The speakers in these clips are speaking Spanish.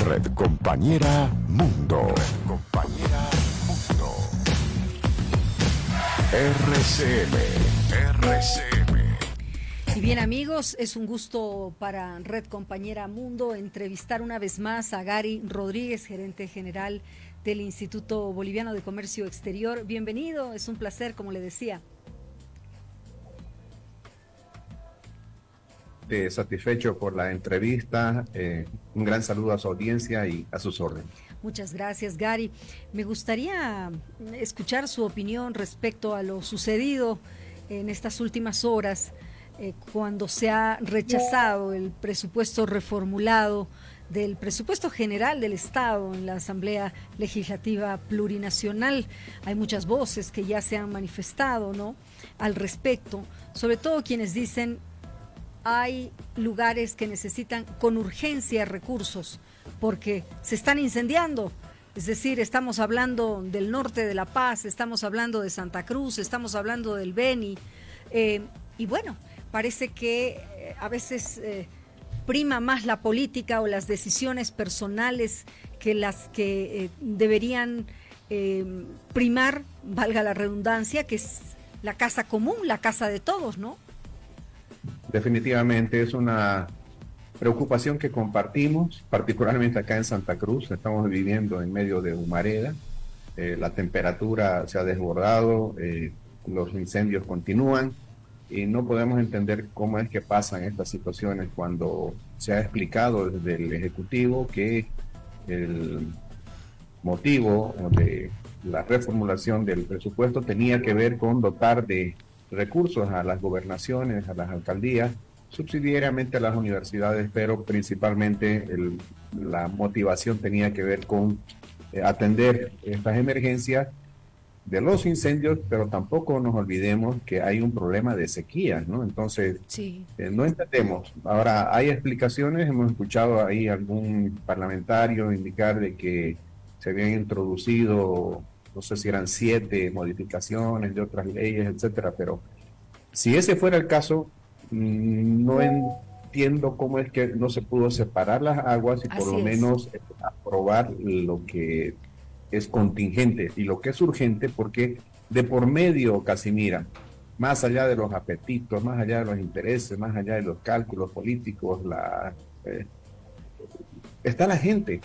Red Compañera Mundo. Red Compañera Mundo. RCM. Y bien, amigos, es un gusto para Red Compañera Mundo entrevistar una vez más a Gary Rodríguez, gerente general del Instituto Boliviano de Comercio Exterior. Bienvenido, es un placer, como le decía. Satisfecho por la entrevista, un gran saludo a su audiencia y a sus órdenes. Muchas gracias, Gary. Me gustaría escuchar su opinión respecto a lo sucedido en estas últimas horas, cuando se ha rechazado el presupuesto reformulado del presupuesto general del Estado en la Asamblea Legislativa Plurinacional. Hay muchas voces que ya se han manifestado, ¿no?, al respecto, sobre todo quienes dicen hay lugares que necesitan con urgencia recursos porque se están incendiando. Es decir, estamos hablando del norte de La Paz, estamos hablando de Santa Cruz, estamos hablando del Beni, y bueno, parece que a veces prima más la política o las decisiones personales que las que deberían primar, valga la redundancia, que es la casa común, la casa de todos, ¿no? Definitivamente es una preocupación que compartimos, particularmente acá en Santa Cruz. Estamos viviendo en medio de humareda, la temperatura se ha desbordado, los incendios continúan y no podemos entender cómo es que pasan estas situaciones cuando se ha explicado desde el Ejecutivo que el motivo de la reformulación del presupuesto tenía que ver con dotar de recursos a las gobernaciones, a las alcaldías, subsidiariamente a las universidades, pero principalmente la motivación tenía que ver con atender estas emergencias de los incendios, pero tampoco nos olvidemos que hay un problema de sequía, ¿no? Entonces, sí, no entendemos. Ahora, hay explicaciones, hemos escuchado ahí algún parlamentario indicar de que se habían introducido, no sé si eran 7 modificaciones de otras leyes, etcétera, pero si ese fuera el caso, no entiendo cómo es que no se pudo separar las aguas y por lo menos aprobar lo que es contingente y lo que es urgente, porque de por medio, Casimira, más allá de los apetitos, más allá de los intereses, más allá de los cálculos políticos, está la gente.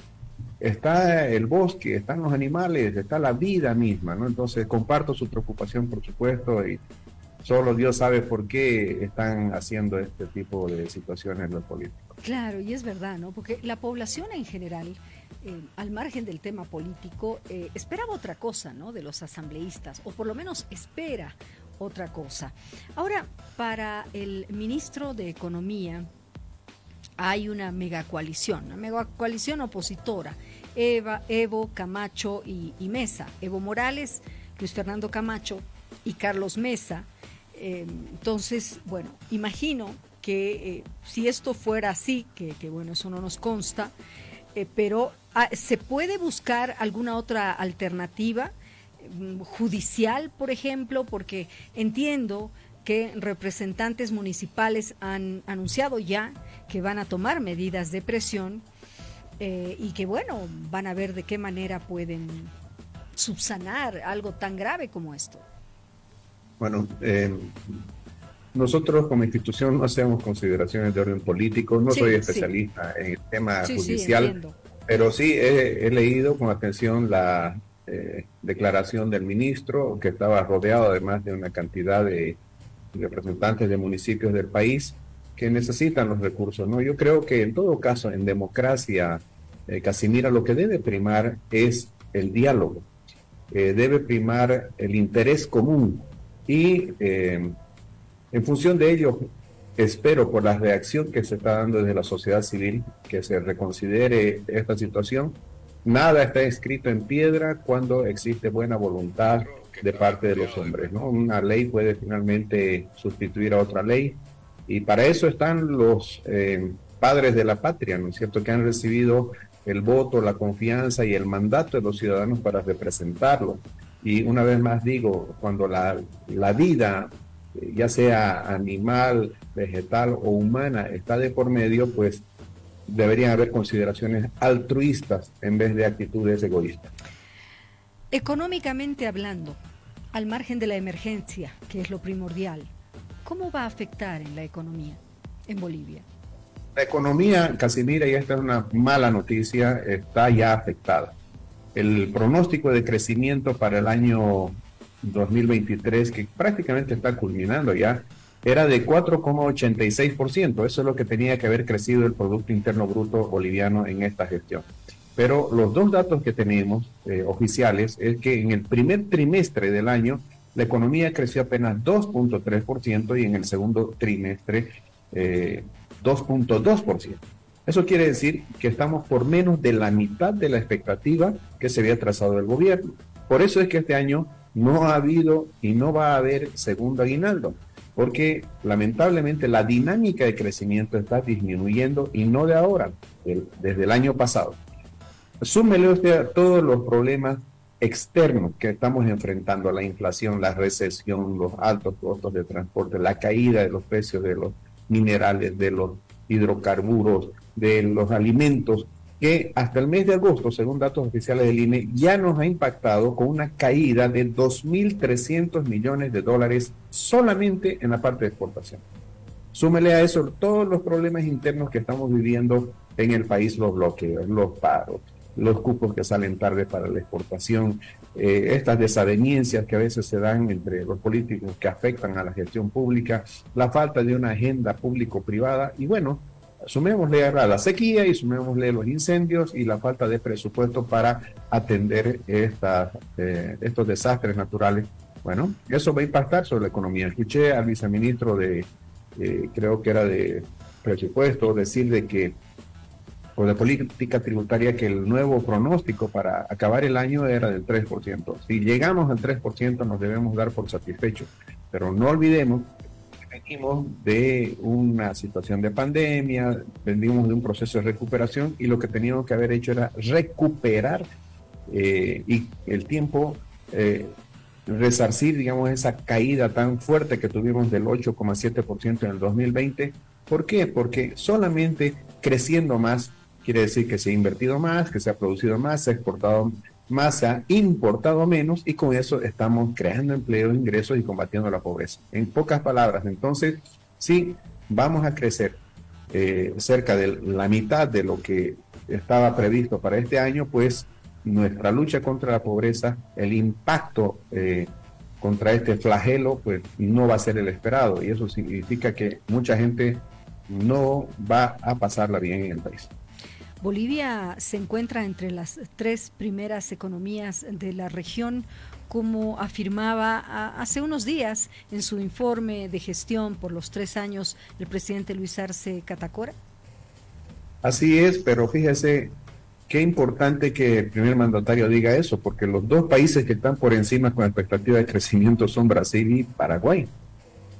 Está el bosque, están los animales, está la vida misma, ¿no? Entonces comparto su preocupación, por supuesto, y solo Dios sabe por qué están haciendo este tipo de situaciones los políticos. Claro, y es verdad, ¿no? Porque la población en general, al margen del tema político, esperaba otra cosa, ¿no?, de los asambleístas, o por lo menos espera otra cosa. Ahora, para el ministro de Economía hay una megacoalición opositora: Evo, Camacho y Mesa. Evo Morales, Luis Fernando Camacho y Carlos Mesa. Entonces, bueno, imagino que si esto fuera así, que bueno, eso no nos consta, pero ¿se puede buscar alguna otra alternativa judicial, por ejemplo? Porque entiendo que representantes municipales han anunciado ya que van a tomar medidas de presión y que, bueno, van a ver de qué manera pueden subsanar algo tan grave como esto. Bueno, nosotros como institución no hacemos consideraciones de orden político, no soy especialista en el tema judicial, pero sí he leído con atención la declaración del ministro, que estaba rodeado además de una cantidad de representantes de municipios del país que necesitan los recursos, ¿no? Yo creo que en todo caso, en democracia, Casimira, lo que debe primar es el diálogo, debe primar el interés común. Y en función de ello, espero por la reacción que se está dando desde la sociedad civil, que se reconsidere esta situación. Nada está escrito en piedra cuando existe buena voluntad de parte de los hombres, ¿no? Una ley puede finalmente sustituir a otra ley y para eso están los padres de la patria, ¿no es cierto?, que han recibido el voto, la confianza y el mandato de los ciudadanos para representarlo. Y una vez más digo, cuando la vida, ya sea animal, vegetal o humana, está de por medio, pues deberían haber consideraciones altruistas en vez de actitudes egoístas. Económicamente hablando, al margen de la emergencia, que es lo primordial, ¿cómo va a afectar en la economía en Bolivia? La economía, Casimira, y esta es una mala noticia, está ya afectada. El pronóstico de crecimiento para el año 2023, que prácticamente está culminando ya, era de 4,86%. Eso es lo que tenía que haber crecido el Producto Interno Bruto boliviano en esta gestión. Pero los dos datos que tenemos oficiales es que en el primer trimestre del año la economía creció apenas 2,3% y en el segundo trimestre 2,2%. Eso quiere decir que estamos por menos de la mitad de la expectativa que se había trazado el gobierno. Por eso es que este año no ha habido y no va a haber segundo aguinaldo, porque lamentablemente la dinámica de crecimiento está disminuyendo y no de ahora, desde el año pasado. Súmele usted a todos los problemas externos que estamos enfrentando, la inflación, la recesión, los altos costos de transporte, la caída de los precios de los minerales, de los hidrocarburos, de los alimentos, que hasta el mes de agosto, según datos oficiales del INE, ya nos ha impactado con una caída de 2.300 millones de dólares solamente en la parte de exportación. Súmele a eso todos los problemas internos que estamos viviendo en el país, los bloqueos, los paros, los cupos que salen tarde para la exportación, estas desavenencias que a veces se dan entre los políticos que afectan a la gestión pública, la falta de una agenda público-privada y bueno, sumémosle a la sequía y sumémosle los incendios y la falta de presupuesto para atender estos desastres naturales. Bueno, eso va a impactar sobre la economía. Escuché al viceministro creo que era de presupuesto, decir de que o de política tributaria que el nuevo pronóstico para acabar el año era del 3%. Si llegamos al 3% nos debemos dar por satisfechos, pero no olvidemos que venimos de una situación de pandemia, venimos de un proceso de recuperación y lo que teníamos que haber hecho era recuperar y el tiempo resarcir, digamos, esa caída tan fuerte que tuvimos del 8,7% en el 2020. ¿Por qué? Porque solamente creciendo más quiere decir que se ha invertido más, que se ha producido más, se ha exportado más, se ha importado menos y con eso estamos creando empleo, ingresos y combatiendo la pobreza. En pocas palabras, entonces, sí, vamos a crecer cerca de la mitad de lo que estaba previsto para este año, pues nuestra lucha contra la pobreza, el impacto contra este flagelo, pues no va a ser el esperado y eso significa que mucha gente no va a pasarla bien en el país. Bolivia se encuentra entre las 3 primeras economías de la región, como afirmaba hace unos días en su informe de gestión por los 3 años el presidente Luis Arce Catacora. Así es, pero fíjese qué importante que el primer mandatario diga eso, porque los dos países que están por encima con expectativa de crecimiento son Brasil y Paraguay.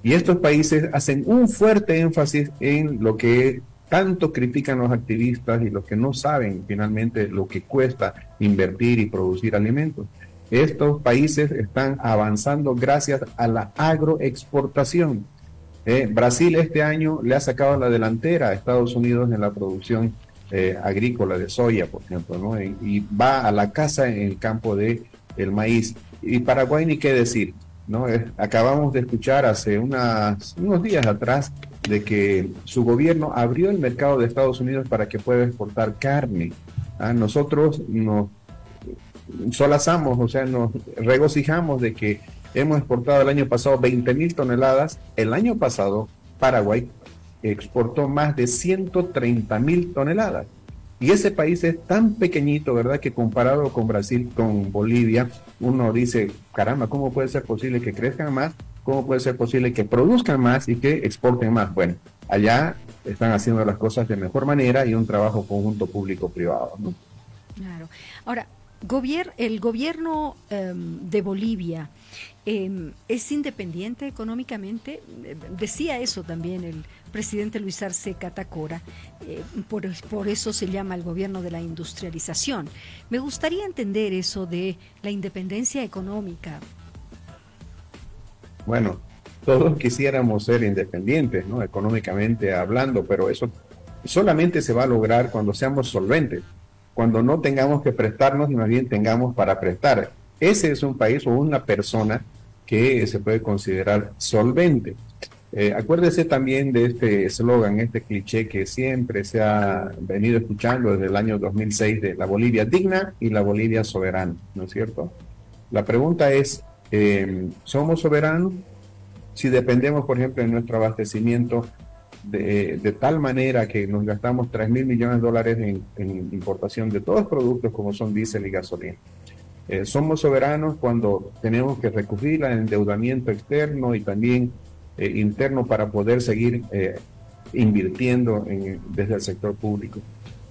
Y estos países hacen un fuerte énfasis en lo que tanto critican los activistas y los que no saben finalmente lo que cuesta invertir y producir alimentos. Estos países están avanzando gracias a la agroexportación. Brasil este año le ha sacado la delantera a Estados Unidos en la producción agrícola de soya, por ejemplo, ¿no? Y va a la casa en el campo del maíz. Y Paraguay ni qué decir, ¿no? Acabamos de escuchar hace unos días atrás de que su gobierno abrió el mercado de Estados Unidos para que pueda exportar carne. Nosotros nos solazamos, o sea, nos regocijamos de que hemos exportado el año pasado 20,000 toneladas. El año pasado Paraguay exportó más de 130,000 toneladas. Y ese país es tan pequeñito, ¿verdad?, que comparado con Brasil, con Bolivia, uno dice, caramba, ¿cómo puede ser posible que crezcan más? ¿Cómo puede ser posible que produzcan más y que exporten más? Bueno, allá están haciendo las cosas de mejor manera y un trabajo conjunto público-privado, ¿no? Claro. Ahora, el gobierno de Bolivia es independiente económicamente. Decía eso también el presidente Luis Arce Catacora, por eso se llama el gobierno de la industrialización. Me gustaría entender eso de la independencia económica. Bueno, todos quisiéramos ser independientes, ¿no?, económicamente hablando, pero eso solamente se va a lograr cuando seamos solventes, cuando no tengamos que prestarnos y más bien tengamos para prestar. Ese es un país o una persona que se puede considerar solvente. Acuérdese también de este eslogan, este cliché que siempre se ha venido escuchando desde el año 2006 de la Bolivia digna y la Bolivia soberana, ¿no es cierto? La pregunta es, ¿somos soberanos? Si dependemos, por ejemplo, de nuestro abastecimiento de tal manera que nos gastamos 3.000 millones de dólares en importación de todos los productos como son diésel y gasolina. Somos soberanos cuando tenemos que recurrir al endeudamiento externo y también interno para poder seguir invirtiendo desde el sector público.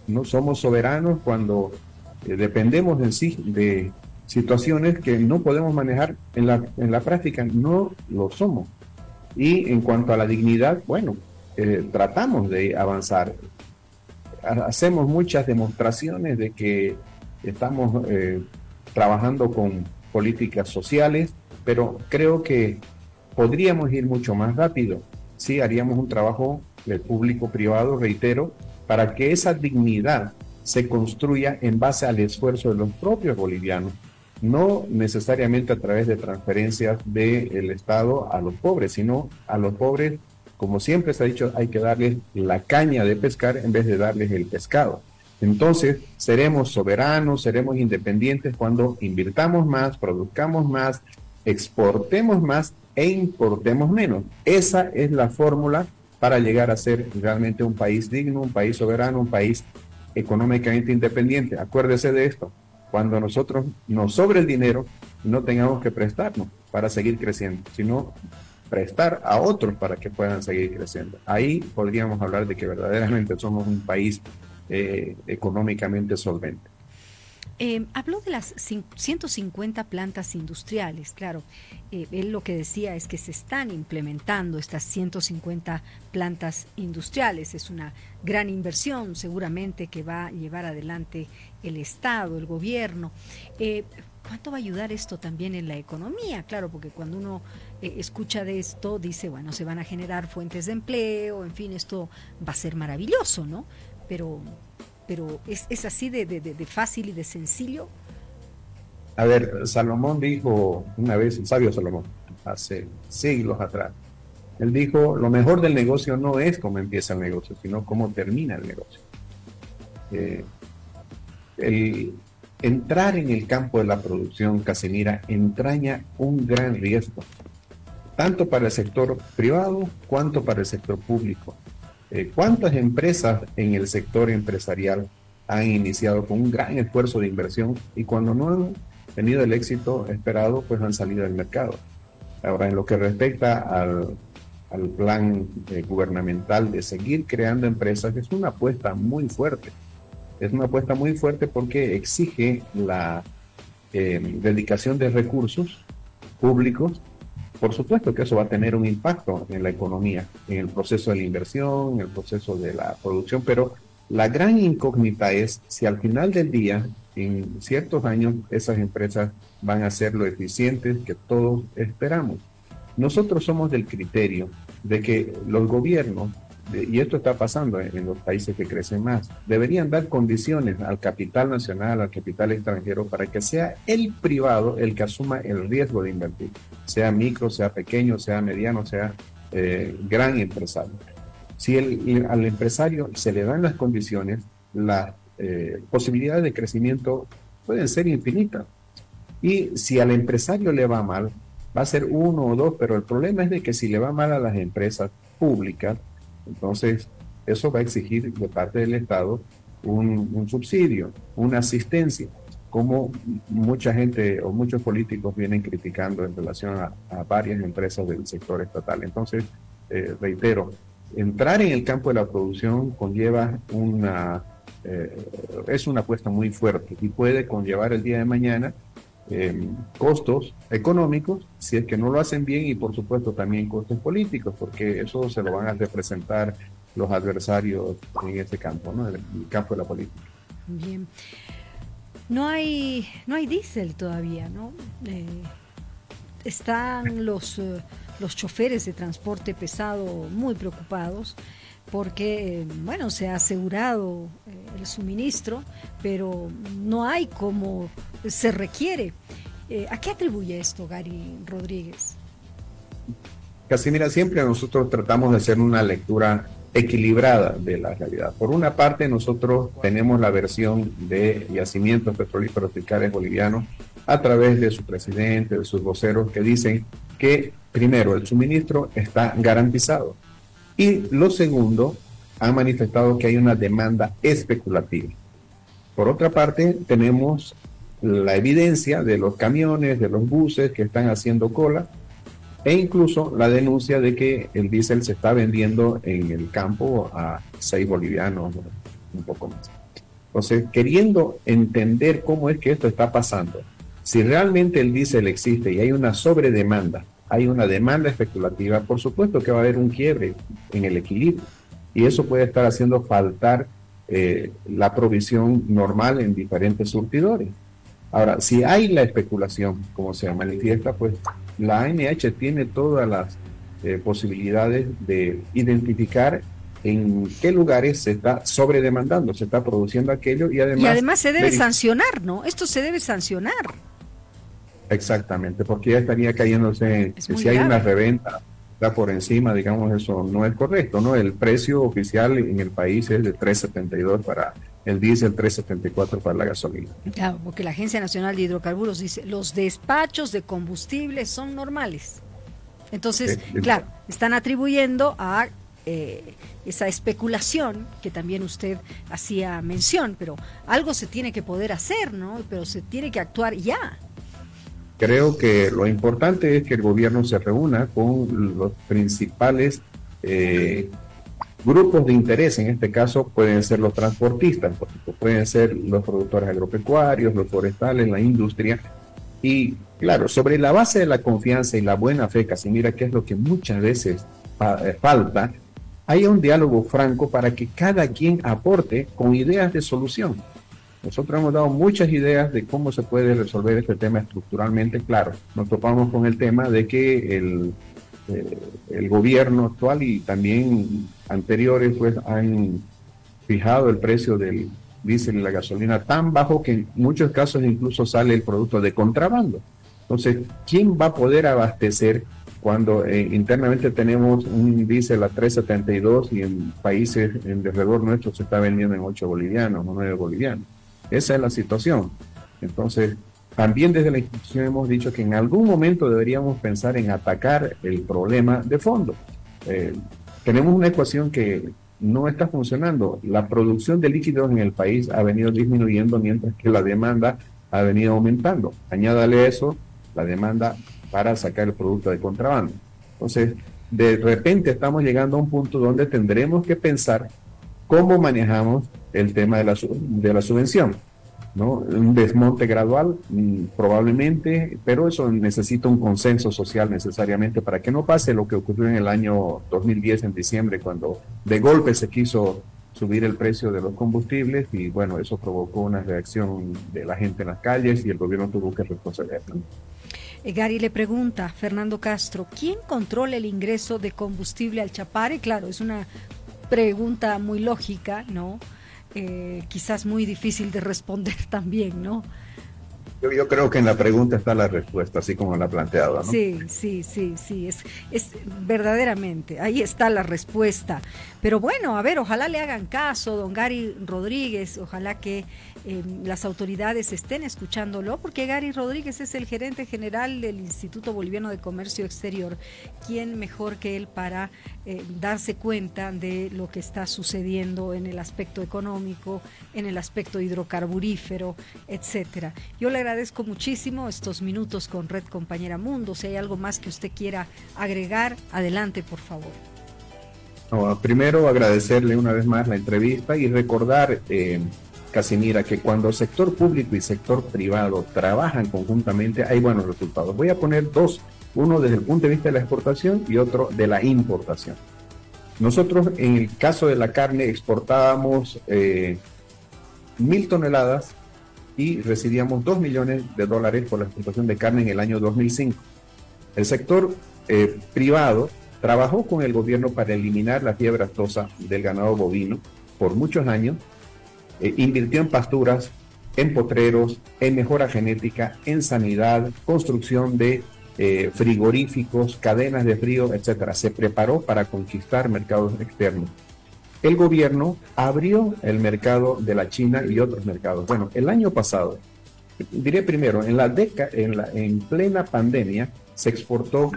No somos soberanos cuando dependemos en sí de situaciones que no podemos manejar en la práctica, no lo somos. Y en cuanto a la dignidad, bueno, tratamos de avanzar. Hacemos muchas demostraciones de que estamos trabajando con políticas sociales, pero creo que podríamos ir mucho más rápido si haríamos un trabajo público-privado, reitero, para que esa dignidad se construya en base al esfuerzo de los propios bolivianos, no necesariamente a través de transferencias del Estado a los pobres, sino a los pobres, como siempre se ha dicho, hay que darles la caña de pescar en vez de darles el pescado. Entonces, seremos soberanos, seremos independientes cuando invirtamos más, produzcamos más, exportemos más e importemos menos. Esa es la fórmula para llegar a ser realmente un país digno, un país soberano, un país económicamente independiente. Acuérdese de esto, cuando nosotros nos sobre el dinero, no tengamos que prestarnos para seguir creciendo, sino prestar a otros para que puedan seguir creciendo. Ahí podríamos hablar de que verdaderamente somos un país económicamente solvente. Habló de las 150 plantas industriales, claro. Él lo que decía es que se están implementando estas 150 plantas industriales. Es una gran inversión seguramente que va a llevar adelante el Estado, el gobierno. ¿Cuánto va a ayudar esto también en la economía? Claro, porque cuando uno escucha de esto, dice, bueno, se van a generar fuentes de empleo, en fin, esto va a ser maravilloso, ¿no? Pero es así de fácil y de sencillo. A ver, Salomón dijo una vez, el sabio Salomón, hace siglos atrás, él dijo, lo mejor del negocio no es cómo empieza el negocio, sino cómo termina el negocio. El entrar en el campo de la producción, Casimira, entraña un gran riesgo, tanto para el sector privado cuanto para el sector público. ¿Cuántas empresas en el sector empresarial han iniciado con un gran esfuerzo de inversión y cuando no han tenido el éxito esperado, pues han salido del mercado? Ahora, en lo que respecta al plan gubernamental de seguir creando empresas, es una apuesta muy fuerte. Es una apuesta muy fuerte porque exige la dedicación de recursos públicos. Por supuesto que eso va a tener un impacto en la economía, en el proceso de la inversión, en el proceso de la producción, pero la gran incógnita es si al final del día, en ciertos años, esas empresas van a ser lo eficientes que todos esperamos. Nosotros somos del criterio de que los gobiernos, y esto está pasando en los países que crecen más, deberían dar condiciones al capital nacional, al capital extranjero, para que sea el privado el que asuma el riesgo de invertir, sea micro, sea pequeño, sea mediano, sea gran empresario. Si al empresario se le dan las condiciones, las posibilidades de crecimiento pueden ser infinitas. Y si al empresario le va mal, va a ser uno o dos, pero el problema es de que si le va mal a las empresas públicas, entonces eso va a exigir de parte del Estado un subsidio, una asistencia, como mucha gente o muchos políticos vienen criticando en relación a varias empresas del sector estatal. Entonces, reitero, entrar en el campo de la producción conlleva es una apuesta muy fuerte y puede conllevar el día de mañana costos económicos, si es que no lo hacen bien, y por supuesto también costos políticos, porque eso se lo van a representar los adversarios en este campo, ¿no? En el campo de la política. Bien. No hay diésel todavía, ¿no? Están los choferes de transporte pesado muy preocupados. porque, bueno, se ha asegurado el suministro, pero no hay como se requiere. ¿A qué atribuye esto, Gary Rodríguez? Casimira, siempre nosotros tratamos de hacer una lectura equilibrada de la realidad. Por una parte, nosotros tenemos la versión de Yacimientos Petrolíferos Fiscales Bolivianos a través de su presidente, de sus voceros, que dicen que, primero, el suministro está garantizado. Y lo segundo, han manifestado que hay una demanda especulativa. Por otra parte, tenemos la evidencia de los camiones, de los buses que están haciendo cola, e incluso la denuncia de que el diésel se está vendiendo en el campo a 6 bolivianos, un poco más. Entonces, queriendo entender cómo es que esto está pasando, si realmente el diésel existe y hay una sobredemanda, hay una demanda especulativa, por supuesto que va a haber un quiebre en el equilibrio, y eso puede estar haciendo faltar la provisión normal en diferentes surtidores. Ahora, si hay la especulación, como se manifiesta, pues la ANH tiene todas las posibilidades de identificar en qué lugares se está sobredemandando, se está produciendo aquello y además se debe sancionar, ¿no? Esto se debe sancionar. Exactamente, porque ya estaría cayéndose, si hay una reventa, está por encima, digamos, eso no es correcto, ¿no? El precio oficial en el país es de 3.72 para el diésel, 3.74 para la gasolina. Claro, porque la Agencia Nacional de Hidrocarburos dice, los despachos de combustible son normales. Entonces, claro, están atribuyendo a esa especulación que también usted hacía mención, pero algo se tiene que poder hacer, ¿no? Pero se tiene que actuar ya. Creo que lo importante es que el gobierno se reúna con los principales grupos de interés. En este caso pueden ser los transportistas, pueden ser los productores agropecuarios, los forestales, la industria. Y claro, sobre la base de la confianza y la buena fe, Casimira, que es lo que muchas veces falta, hay un diálogo franco para que cada quien aporte con ideas de solución. Nosotros hemos dado muchas ideas de cómo se puede resolver este tema estructuralmente. Claro, nos topamos con el tema de que el gobierno actual y también anteriores pues han fijado el precio del diésel y la gasolina tan bajo que en muchos casos incluso sale el producto de contrabando. Entonces, ¿quién va a poder abastecer cuando internamente tenemos un diésel a 3.72 y en países en alrededor nuestro se está vendiendo en 8 bolivianos o 9 bolivianos? Esa es la situación. Entonces, también desde la institución hemos dicho que en algún momento deberíamos pensar en atacar el problema de fondo. Tenemos una ecuación que no está funcionando. La producción de líquidos en el país ha venido disminuyendo mientras que la demanda ha venido aumentando. Añádale a eso la demanda para sacar el producto de contrabando. Entonces, de repente estamos llegando a un punto donde tendremos que pensar cómo manejamos el tema de la subvención, ¿no? Un desmonte gradual, probablemente, pero eso necesita un consenso social necesariamente para que no pase lo que ocurrió en el año 2010, en diciembre, cuando de golpe se quiso subir el precio de los combustibles y bueno, eso provocó una reacción de la gente en las calles y el gobierno tuvo que retroceder, ¿no? Gary le pregunta, Fernando Castro, ¿quién controla el ingreso de combustible al Chapare? Claro, es una pregunta muy lógica, ¿no? Quizás muy difícil de responder también, ¿no? Yo creo que en la pregunta está la respuesta, así como la ha planteado, ¿no? Sí, es verdaderamente, ahí está la respuesta. Pero bueno, a ver, ojalá le hagan caso, don Gary Rodríguez, ojalá que las autoridades estén escuchándolo, porque Gary Rodríguez es el gerente general del Instituto Boliviano de Comercio Exterior. ¿Quién mejor que él para darse cuenta de lo que está sucediendo en el aspecto económico, en el aspecto hidrocarburífero, etcétera? Yo le agradezco muchísimo estos minutos con Red Compañera Mundo. Si hay algo más que usted quiera agregar, adelante, por favor. No, primero agradecerle una vez más la entrevista y recordar, Casimira, que cuando sector público y sector privado trabajan conjuntamente hay buenos resultados. Voy a poner dos, uno desde el punto de vista de la exportación y otro de la importación. Nosotros en el caso de la carne exportábamos 1.000 toneladas y recibíamos $2 millones por la exportación de carne en el año 2005. El sector privado trabajó con el gobierno para eliminar la fiebre aftosa del ganado bovino por muchos años, invirtió en pasturas, en potreros, en mejora genética, en sanidad, construcción de frigoríficos, cadenas de frío, etcétera. Se preparó para conquistar mercados externos. El gobierno abrió el mercado de la China y otros mercados. Bueno, el año pasado, diré primero, en plena pandemia se exportó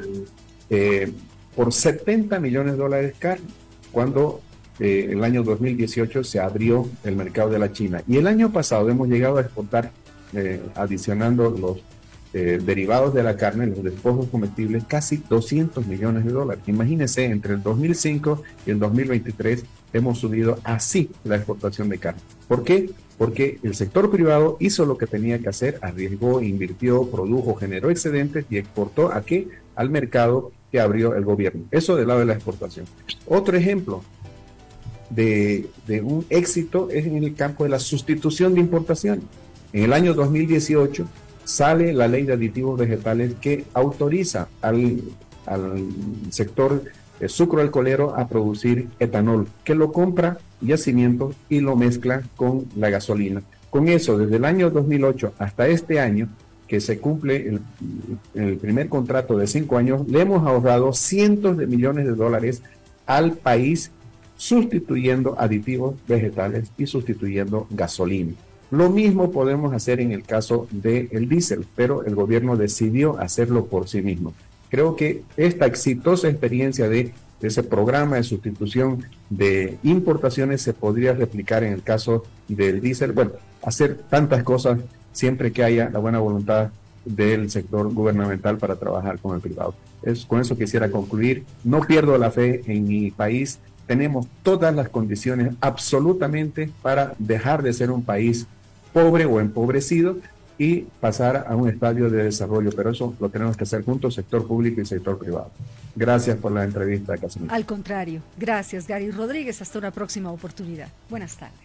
por 70 millones de dólares carne, cuando el año 2018 se abrió el mercado de la China. Y el año pasado hemos llegado a exportar, adicionando los derivados de la carne, los despojos comestibles, casi 200 millones de dólares. Imagínense, entre el 2005 y el 2023 hemos subido así la exportación de carne. ¿Por qué? Porque el sector privado hizo lo que tenía que hacer, arriesgó, invirtió, produjo, generó excedentes y exportó ¿a qué? Al mercado que abrió el gobierno. Eso del lado de la exportación. Otro ejemplo de un éxito es en el campo de la sustitución de importación. En el año 2018 sale la ley de aditivos vegetales que autoriza al sector sucroalcoholero a producir etanol, que lo compra yacimientos y lo mezcla con la gasolina. Con eso, desde el año 2008 hasta este año, que se cumple el primer contrato de 5 años, le hemos ahorrado cientos de millones de dólares al país, sustituyendo aditivos vegetales y sustituyendo gasolina. Lo mismo podemos hacer en el caso del diésel, pero el gobierno decidió hacerlo por sí mismo. Creo que esta exitosa experiencia de ese programa de sustitución de importaciones se podría replicar en el caso del diésel. Bueno, hacer tantas cosas siempre que haya la buena voluntad del sector gubernamental para trabajar con el privado. Con eso quisiera concluir. No pierdo la fe en mi país. Tenemos todas las condiciones absolutamente para dejar de ser un país pobre o empobrecido y pasar a un estadio de desarrollo, pero eso lo tenemos que hacer juntos, sector público y sector privado. Gracias por la entrevista, Casimiro. Al contrario, gracias, Gary Rodríguez. Hasta una próxima oportunidad. Buenas tardes.